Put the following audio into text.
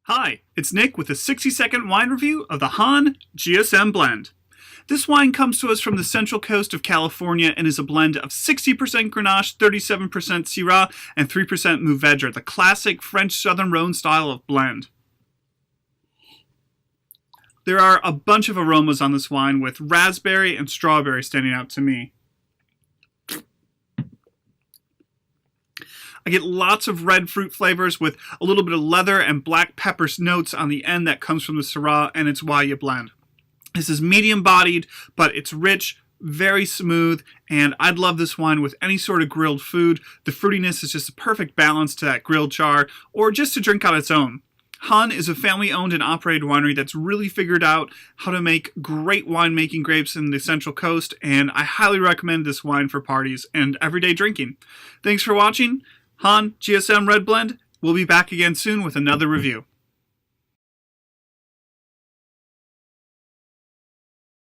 Hi, it's Nick with a 60-second wine review of the Hahn GSM blend. This wine comes to us from the central coast of California and is a blend of 60% Grenache, 37% Syrah, and 3% Mourvedre, the classic French Southern Rhone style of blend. There are a bunch of aromas on this wine, with raspberry and strawberry standing out to me. I get lots of red fruit flavors with a little bit of leather and black pepper notes on the end that comes from the Syrah and its Waya blend. This is medium bodied, but it's rich, very smooth, and I'd love this wine with any sort of grilled food. The fruitiness is just a perfect balance to that grilled char, or just to drink on its own. Hahn is a family-owned and operated winery that's really figured out how to make great winemaking grapes in the Central Coast, and I highly recommend this wine for parties and everyday drinking. Thanks for watching. Hahn GSM Red Blend. We'll be back again soon with another review.